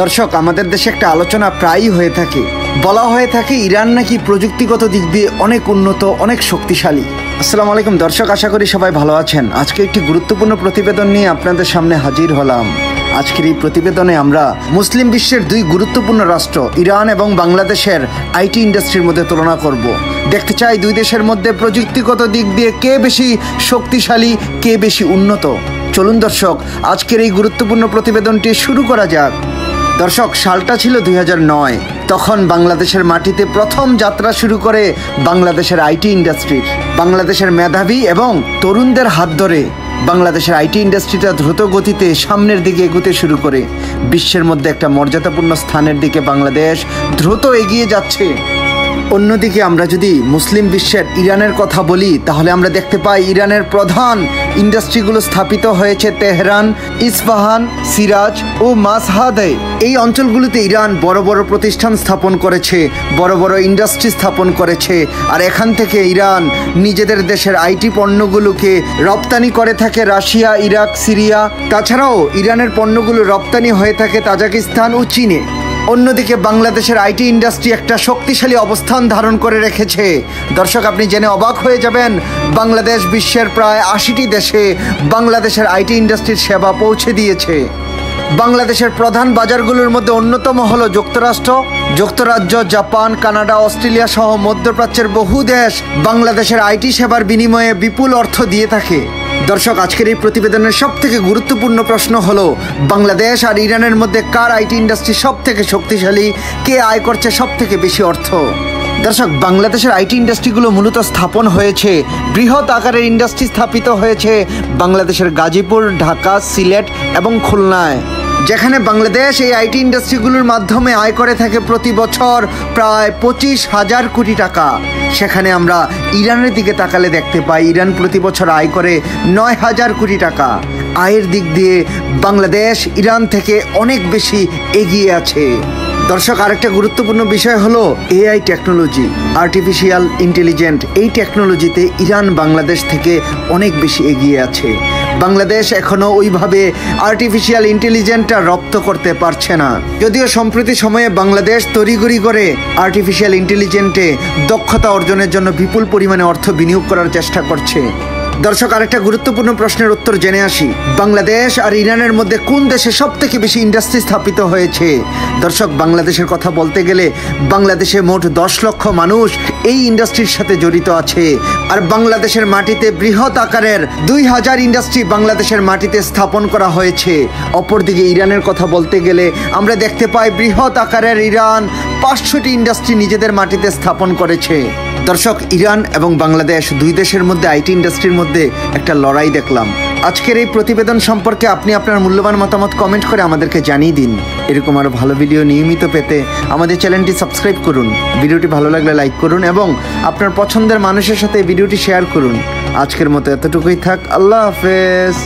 দর্শক, আমাদের দেশে একটা আলোচনা প্রায়ই হয়ে থাকে, বলা হয়ে থাকে ইরান নাকি প্রযুক্তিগত দিক দিয়ে অনেক উন্নত, অনেক শক্তিশালী। আসসালামু আলাইকুম দর্শক, আশা করি সবাই ভালো আছেন। আজকে একটি গুরুত্বপূর্ণ প্রতিবেদন নিয়ে আপনাদের সামনে হাজির হলাম। আজকের এই প্রতিবেদনে আমরা মুসলিম বিশ্বের দুই গুরুত্বপূর্ণ রাষ্ট্র ইরান এবং বাংলাদেশের আইটি ইন্ডাস্ট্রির মধ্যে তুলনা করব। দেখতে চাই দুই দেশের মধ্যে প্রযুক্তিগত দিক দিয়ে কে বেশি শক্তিশালী, কে বেশি উন্নত। চলুন দর্শক, আজকের এই গুরুত্বপূর্ণ প্রতিবেদনটি শুরু করা যাক। দর্শক, সালটা ছিল 2009। তখন বাংলাদেশের মাটিতে প্রথম যাত্রা শুরু করে বাংলাদেশের আইটি ইন্ডাস্ট্রির। বাংলাদেশের মেধাবী এবং তরুণদের হাত ধরে বাংলাদেশের আইটি ইন্ডাস্ট্রিটা দ্রুত গতিতে সামনের দিকে এগুতে শুরু করে বিশ্বের মধ্যে একটা মর্যাদাপূর্ণ স্থানের দিকে বাংলাদেশ দ্রুত এগিয়ে যাচ্ছে। অন্যদিকে আমরা যদি মুসলিম বিশ্বের ইরানের কথা বলি, তাহলে আমরা দেখতে পাই ইরানের প্রধান ইন্ডাস্ট্রিগুলো স্থাপিত হয়েছে তেহরান, ইস্পাহান, সিরাজ ও মাসহাদে। এই অঞ্চলগুলিতে ইরান বড় বড় প্রতিষ্ঠান স্থাপন করেছে, বড় বড় ইন্ডাস্ট্রি স্থাপন করেছে। আর এখান থেকে ইরান নিজেদের দেশের আইটি পণ্যগুলোকে রপ্তানি করে থাকে রাশিয়া, ইরাক, সিরিয়া। তাছাড়াও ইরানের পণ্যগুলো রপ্তানি হয়ে থাকে তাজিকিস্তান ও চীনে। অন্যদিকে বাংলাদেশের আইটি ইন্ডাস্ট্রি একটা শক্তিশালী অবস্থান ধারণ করে রেখেছে। দর্শক, আপনি জেনে অবাক হয়ে যাবেন, বাংলাদেশ বিশ্বের প্রায় ৮০টি দেশে বাংলাদেশের আইটি ইন্ডাস্ট্রির সেবা পৌঁছে দিয়েছে। বাংলাদেশের প্রধান বাজারগুলোর মধ্যে অন্যতম হল যুক্তরাজ্য, জাপান, কানাডা, অস্ট্রেলিয়া সহ মধ্যপ্রাচ্যের বহু দেশ বাংলাদেশের আইটি সেবার বিনিময়ে বিপুল অর্থ দিয়ে থাকে। দর্শক, আজকের এই প্রতিবেদনের সবথেকে গুরুত্বপূর্ণ প্রশ্ন হলো, বাংলাদেশ আর ইরানের মধ্যে কার আইটি ইন্ডাস্ট্রি সব থেকে শক্তিশালী, কে আয় করছে সব থেকে বেশি অর্থ। দর্শক, বাংলাদেশের আইটি ইন্ডাস্ট্রিগুলো মূলত স্থাপন হয়েছে, বৃহৎ আকারের ইন্ডাস্ট্রি স্থাপিত হয়েছে বাংলাদেশের গাজীপুর, ঢাকা, সিলেট এবং খুলনায়, যেখানে বাংলাদেশ এই আইটি ইন্ডাস্ট্রিগুলোর মাধ্যমে আয় করে থাকে প্রতি বছর প্রায় 25,000 কোটি টাকা। সেখানে আমরা ইরানের দিকে তাকালে দেখতে পাই ইরান প্রতি বছর আয় করে 9,000 কোটি টাকা। আয়ের দিক দিয়ে বাংলাদেশ ইরান থেকে অনেক বেশি এগিয়ে আছে। দর্শক, আরেকটা গুরুত্বপূর্ণ বিষয় হলো এআই টেকনোলজি, আর্টিফিশিয়াল ইন্টেলিজেন্ট। এই টেকনোলজিতে ইরান বাংলাদেশ থেকে অনেক বেশি এগিয়ে আছে। বাংলাদেশ এখনও ওইভাবে আর্টিফিশিয়াল ইন্টেলিজেন্টটা রপ্ত করতে পারছে না, যদিও সম্প্রতি সময়ে বাংলাদেশ তড়িঘড়ি করে আর্টিফিশিয়াল ইন্টেলিজেন্টে দক্ষতা অর্জনের জন্য বিপুল পরিমাণে অর্থ বিনিয়োগ করার চেষ্টা করছে। দর্শক, আরেকটা গুরুত্বপূর্ণ প্রশ্নের উত্তর জেনে আসি। বাংলাদেশ আর ইরানের মধ্যে কোন দেশে সব থেকে বেশি ইন্ডাস্ট্রি স্থাপিত হয়েছে? দর্শক, বাংলাদেশের কথা বলতে গেলে বাংলাদেশে মোট 10 লক্ষ মানুষ এই ইন্ডাস্ট্রির সাথে জড়িত আছে। আর বাংলাদেশের মাটিতে বৃহৎ আকারের 2000 ইন্ডাস্ট্রি বাংলাদেশের মাটিতে স্থাপন করা হয়েছে। অপরদিকে ইরানের কথা বলতে গেলে আমরা দেখতে পাই বৃহৎ আকারের ইরান 500টি ইন্ডাস্ট্রি নিজেদের মাটিতে স্থাপন করেছে। দর্শক, ইরান এবং বাংলাদেশ দুই দেশের মধ্যে আইটি ইন্ডাস্ট্রির মধ্যে একটা লড়াই দেখলাম। আজকের এই প্রতিবেদন সম্পর্কে আপনি আপনার মূল্যবান মতামত কমেন্ট করে আমাদেরকে জানিয়ে দিন। এরকম আরও ভালো ভিডিও নিয়মিত পেতে আমাদের চ্যানেলটি সাবস্ক্রাইব করুন। ভিডিওটি ভালো লাগলে লাইক করুন এবং আপনার পছন্দের মানুষের সাথে ভিডিওটি শেয়ার করুন। আজকের মতো এতটুকুই থাক। আল্লাহ হাফেজ।